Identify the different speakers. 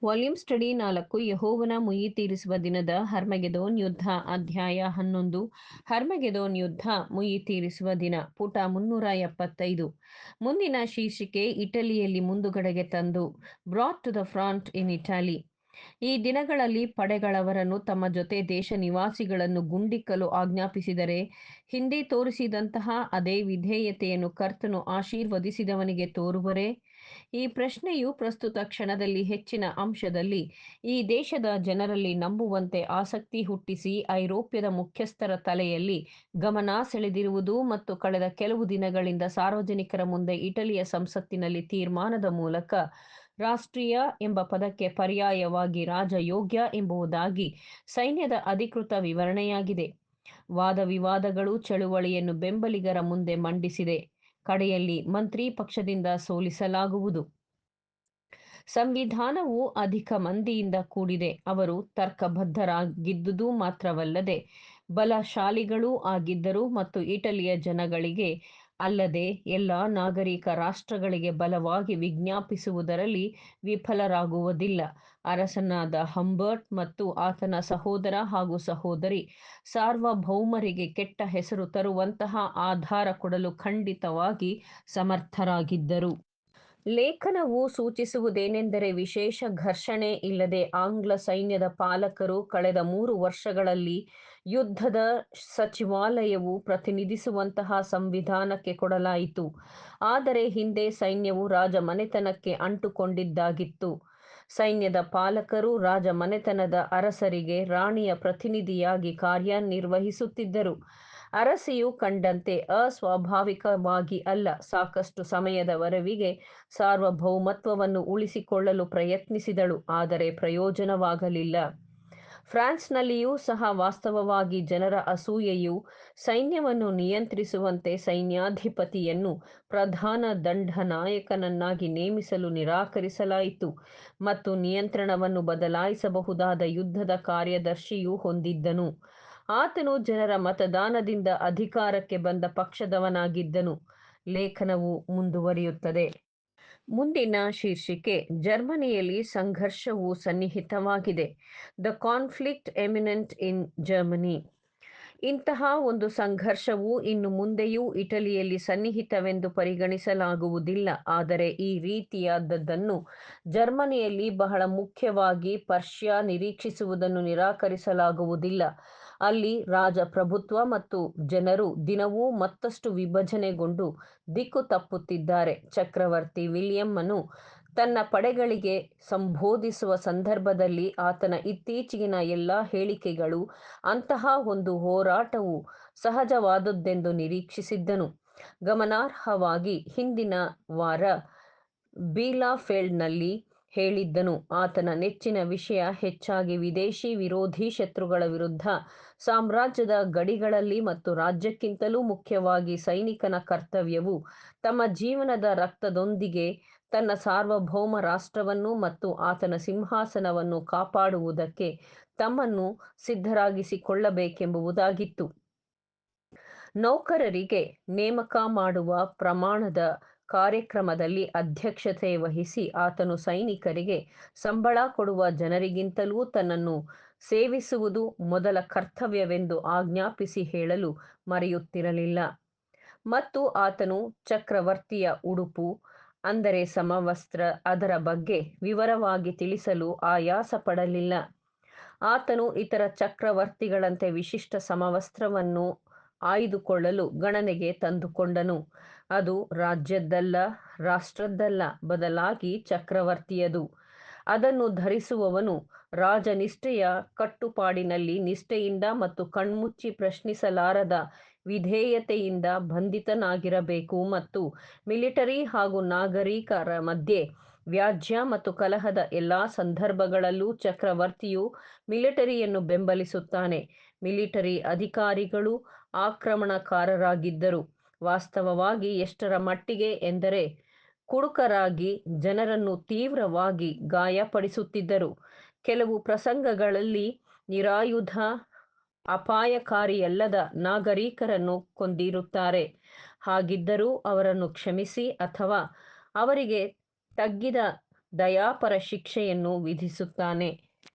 Speaker 1: Volume study 4 ಯೆಹೋವನ ಮುಯ್ಯಿ ತೀರಿಸುವ ದಿನದ ಹರ್ಮಗೆದೋನ್ ಯುದ್ಧ ಅಧ್ಯಾಯ 11 ಹರ್ಮಗೆದೋನ್ ಯುದ್ಧ ಮುಯ್ಯಿ ತೀರಿಸುವ ದಿನ ಪುಟ 375 ಮುಂದಿನ ಶೀರ್ಷಿಕೆ ಇಟಲಿಯಲ್ಲಿ ಮುಂದುಗಡೆಗೆ ತಂದು brought to the front in Italy. ಈ ದಿನಗಳಲ್ಲಿ ಪಡೆಗಳವರನ್ನು ತಮ್ಮ ಜೊತೆ ದೇಶ ನಿವಾಸಿಗಳನ್ನು ಗುಂಡಿಕ್ಕಲು ಆಜ್ಞಾಪಿಸಿದರೆ ಹಿಂದೆ ತೋರಿಸಿದಂತಹ ಅದೇ ವಿಧೇಯತೆಯನ್ನು ಕರ್ತನು ಆಶೀರ್ವದಿಸಿದವನಿಗೆ ತೋರುವರೇ? ಈ ಪ್ರಶ್ನೆಯು ಪ್ರಸ್ತುತ ಕ್ಷಣದಲ್ಲಿ ಹೆಚ್ಚಿನ ಅಂಶದಲ್ಲಿ ಈ ದೇಶದ ಜನರಲ್ಲಿ ನಂಬುವಂತೆ ಆಸಕ್ತಿ ಹುಟ್ಟಿಸಿ ಐರೋಪ್ಯದ ಮುಖ್ಯಸ್ಥರ ತಲೆಯಲ್ಲಿ ಗಮನ ಸೆಳೆದಿರುವುದು ಮತ್ತು ಕಳೆದ ಕೆಲವು ದಿನಗಳಿಂದ ಸಾರ್ವಜನಿಕರ ಮುಂದೆ ಇಟಲಿಯ ಸಂಸತ್ತಿನಲ್ಲಿ ತೀರ್ಮಾನದ ಮೂಲಕ ರಾಷ್ಟ್ರೀಯ ಎಂಬ ಪದಕ್ಕೆ ಪರ್ಯಾಯವಾಗಿ ರಾಜಯೋಗ್ಯ ಎಂಬುದಾಗಿ ಸೈನ್ಯದ ಅಧಿಕೃತ ವಿವರಣೆಯಾಗಿದೆ. ವಾದವಿವಾದಗಳು ಚಳುವಳಿಯನ್ನು ಬೆಂಬಲಿಗರ ಮುಂದೆ ಮಂಡಿಸಿದೆ. ಕಡೆಯಲ್ಲಿ ಮಂತ್ರಿ ಪಕ್ಷದಿಂದ ಸೋಲಿಸಲಾಗುವುದು. ಸಂವಿಧಾನವು ಅಧಿಕ ಮಂದಿಯಿಂದ ಕೂಡಿದೆ. ಅವರು ತರ್ಕಬದ್ಧರಾಗಿದ್ದುದು ಮಾತ್ರವಲ್ಲದೆ ಬಲಶಾಲಿಗಳೂ ಆಗಿದ್ದರು ಮತ್ತು ಇಟಲಿಯ ಜನಗಳಿಗೆ ಅಲ್ಲದೆ ಎಲ್ಲ ನಾಗರಿಕ ರಾಷ್ಟ್ರಗಳಿಗೆ ಬಲವಾಗಿ ವಿಜ್ಞಾಪಿಸುವುದರಲ್ಲಿ ವಿಫಲರಾಗುವುದಿಲ್ಲ. ಅರಸನಾದ ಹಂಬರ್ಟ್ ಮತ್ತು ಆತನ ಸಹೋದರ ಹಾಗೂ ಸಹೋದರಿ ಸಾರ್ವಭೌಮರಿಗೆ ಕೆಟ್ಟ ಹೆಸರು ತರುವಂತಹ ಆಧಾರ ಕೊಡಲು ಖಂಡಿತವಾಗಿ ಸಮರ್ಥರಾಗಿದ್ದರು. ಲೇಖನವು ಸೂಚಿಸುವುದೇನೆಂದರೆ ವಿಶೇಷ ಘರ್ಷಣೆ ಇಲ್ಲದೆ ಆಂಗ್ಲ ಸೈನ್ಯದ ಪಾಲಕರು ಕಳೆದ 3 ವರ್ಷಗಳಲ್ಲಿ ಯುದ್ಧದ ಸಚಿವಾಲಯವು ಪ್ರತಿನಿಧಿಸುವಂತಹ ಸಂವಿಧಾನಕ್ಕೆ ಕೊಡಲಾಯಿತು. ಆದರೆ ಹಿಂದೆ ಸೈನ್ಯವು ರಾಜಮನೆತನಕ್ಕೆ ಅಂಟುಕೊಂಡಿದ್ದಾಗಿತ್ತು. ಸೈನ್ಯದ ಪಾಲಕರು ರಾಜಮನೆತನದ ಅರಸರಿಗೆ ರಾಣಿಯ ಪ್ರತಿನಿಧಿಯಾಗಿ ಕಾರ್ಯನಿರ್ವಹಿಸುತ್ತಿದ್ದರು. ಅರಸಿಯು ಕಂಡಂತೆ ಅಸ್ವಾಭಾವಿಕವಾಗಿ ಅಲ್ಲ, ಸಾಕಷ್ಟು ಸಮಯದವರೆಗೆ ಸಾರ್ವಭೌಮತ್ವವನ್ನು ಉಳಿಸಿಕೊಳ್ಳಲು ಪ್ರಯತ್ನಿಸಿದಳು, ಆದರೆ ಪ್ರಯೋಜನವಾಗಲಿಲ್ಲ. ಫ್ರಾನ್ಸ್ನಲ್ಲಿಯೂ ಸಹ ವಾಸ್ತವವಾಗಿ ಜನರ ಅಸೂಯೆಯು ಸೈನ್ಯವನ್ನು ನಿಯಂತ್ರಿಸುವಂತೆ ಸೈನ್ಯಾಧಿಪತಿಯನ್ನು ಪ್ರಧಾನ ದಂಡನಾಯಕನನ್ನಾಗಿ ನೇಮಿಸಲು ನಿರಾಕರಿಸಲಾಯಿತು ಮತ್ತು ನಿಯಂತ್ರಣವನ್ನು ಬದಲಾಯಿಸಬಹುದಾದ ಯುದ್ಧದ ಕಾರ್ಯದರ್ಶಿಯು ಹೊಂದಿದ್ದನು. ಆತನು ಜನರ ಮತದಾನದಿಂದ ಅಧಿಕಾರಕ್ಕೆ ಬಂದ ಪಕ್ಷದವನಾಗಿದ್ದನು. ಲೇಖನವು ಮುಂದುವರಿಯುತ್ತದೆ. ಮುಂದಿನ ಶೀರ್ಷಿಕೆ ಜರ್ಮನಿಯಲ್ಲಿ ಸಂಘರ್ಷವು ಸನ್ನಿಹಿತವಾಗಿದೆ. The conflict eminent in Germany. ಇಂತಹ ಒಂದು ಸಂಘರ್ಷವು ಇನ್ನು ಮುಂದೆಯೂ ಇಟಲಿಯಲ್ಲಿ ಸನ್ನಿಹಿತವೆಂದು ಪರಿಗಣಿಸಲಾಗುವುದಿಲ್ಲ. ಆದರೆ ಈ ರೀತಿಯಾದದ್ದನ್ನು ಜರ್ಮನಿಯಲ್ಲಿ ಬಹಳ ಮುಖ್ಯವಾಗಿ ಪರ್ಷಿಯಾ ನಿರೀಕ್ಷಿಸುವುದನ್ನು ನಿರಾಕರಿಸಲಾಗುವುದಿಲ್ಲ. ಅಲ್ಲಿ ರಾಜಪ್ರಭುತ್ವ ಮತ್ತು ಜನರು ದಿನವೂ ಮತ್ತಷ್ಟು ವಿಭಜನೆಗೊಂಡು ದಿಕ್ಕು ತಪ್ಪುತ್ತಿದ್ದಾರೆ. ಚಕ್ರವರ್ತಿ ವಿಲಿಯಮ್ಮನು ತನ್ನ ಪಡೆಗಳಿಗೆ ಸಂಬೋಧಿಸುವ ಸಂದರ್ಭದಲ್ಲಿ ಆತನ ಇತ್ತೀಚಿನ ಎಲ್ಲ ಹೇಳಿಕೆಗಳು ಅಂತಹ ಒಂದು ಹೋರಾಟವು ಸಹಜವಾದುದೆಂದು ನಿರೀಕ್ಷಿಸಿದ್ದನು. ಗಮನಾರ್ಹವಾಗಿ ಹಿಂದಿನ ವಾರ ಬೀಲಾಫೆಲ್ಡ್ನಲ್ಲಿ ಹೇಳಿದ್ದನು. ಆತನ ನೆಚ್ಚಿನ ವಿಷಯ ಹೆಚ್ಚಾಗಿ ವಿದೇಶಿ ವಿರೋಧಿ ಶತ್ರುಗಳ ವಿರುದ್ಧ ಸಾಮ್ರಾಜ್ಯದ ಗಡಿಗಳಲ್ಲಿ ಮತ್ತು ರಾಜ್ಯಕ್ಕಿಂತಲೂ ಮುಖ್ಯವಾಗಿ ಸೈನಿಕನ ಕರ್ತವ್ಯವು ತಮ್ಮ ಜೀವನದ ರಕ್ತದೊಂದಿಗೆ ತನ್ನ ಸಾರ್ವಭೌಮ ರಾಷ್ಟ್ರವನ್ನು ಮತ್ತು ಆತನ ಸಿಂಹಾಸನವನ್ನು ಕಾಪಾಡುವುದಕ್ಕೆ ತಮ್ಮನ್ನು ಸಿದ್ಧರಾಗಿಸಿಕೊಳ್ಳಬೇಕೆಂಬುದಾಗಿತ್ತು. ನೌಕರರಿಗೆ ನೇಮಕ ಮಾಡುವ ಪ್ರಮಾಣದ ಕಾರ್ಯಕ್ರಮದಲ್ಲಿ ಅಧ್ಯಕ್ಷತೆ ವಹಿಸಿ ಆತನು ಸೈನಿಕರಿಗೆ ಸಂಬಳ ಕೊಡುವ ಜನರಿಗಿಂತಲೂ ತನ್ನನ್ನು ಸೇವಿಸುವುದು ಮೊದಲ ಕರ್ತವ್ಯವೆಂದು ಆಜ್ಞಾಪಿಸಿ ಹೇಳಲು ಮರೆಯುತ್ತಿರಲಿಲ್ಲ. ಮತ್ತು ಆತನು ಚಕ್ರವರ್ತಿಯ ಉಡುಪು, ಅಂದರೆ ಸಮವಸ್ತ್ರ, ಅದರ ಬಗ್ಗೆ ವಿವರವಾಗಿ ತಿಳಿಸಲು ಆಯಾಸ ಪಡಲಿಲ್ಲ. ಆತನು ಇತರ ಚಕ್ರವರ್ತಿಗಳಂತೆ ವಿಶಿಷ್ಟ ಸಮವಸ್ತ್ರವನ್ನು ಆಯ್ದುಕೊಳ್ಳಲು ಗಣನೆಗೆ ತಂದುಕೊಂಡನು. ಅದು ರಾಜ್ಯದ್ದಲ್ಲ, ರಾಷ್ಟ್ರದ್ದಲ್ಲ, ಬದಲಾಗಿ ಚಕ್ರವರ್ತಿಯದು. ಅದನ್ನು ಧರಿಸುವವನು ರಾಜನಿಷ್ಠೆಯ ಕಟ್ಟುಪಾಡಿನಲ್ಲಿ ನಿಷ್ಠೆಯಿಂದ ಮತ್ತು ಕಣ್ಮುಚ್ಚಿ ಪ್ರಶ್ನಿಸಲಾರದ ವಿಧೇಯತೆಯಿಂದ ಬಂಧಿತನಾಗಿರಬೇಕು ಮತ್ತು ಮಿಲಿಟರಿ ಹಾಗೂ ನಾಗರಿಕರ ಮಧ್ಯೆ ವ್ಯಾಜ್ಯ ಮತ್ತು ಕಲಹದ ಎಲ್ಲಾ ಸಂದರ್ಭಗಳಲ್ಲೂ ಚಕ್ರವರ್ತಿಯು ಮಿಲಿಟರಿಯನ್ನು ಬೆಂಬಲಿಸುತ್ತಾನೆ. ಮಿಲಿಟರಿ ಅಧಿಕಾರಿಗಳು ಆಕ್ರಮಣಕಾರರಾಗಿದ್ದರು, ವಾಸ್ತವವಾಗಿ ಎಷ್ಟರ ಮಟ್ಟಿಗೆ ಎಂದರೆ ಕುಡುಕರಾಗಿ ಜನರನ್ನು ತೀವ್ರವಾಗಿ ಗಾಯಪಡಿಸುತ್ತಿದ್ದರು. ಕೆಲವು ಪ್ರಸಂಗಗಳಲ್ಲಿ ನಿರಾಯುಧ ಅಪಾಯಕಾರಿಯಲ್ಲದ ನಾಗರಿಕರನ್ನು ಕೊಂದಿರುತ್ತಾರೆ. ಹಾಗಿದ್ದರೂ ಅವರನ್ನು ಕ್ಷಮಿಸಿ ಅಥವಾ ಅವರಿಗೆ ತಗ್ಗಿದ ದಯಾಪರ ಶಿಕ್ಷೆಯನ್ನು ವಿಧಿಸುತ್ತಾನೆ.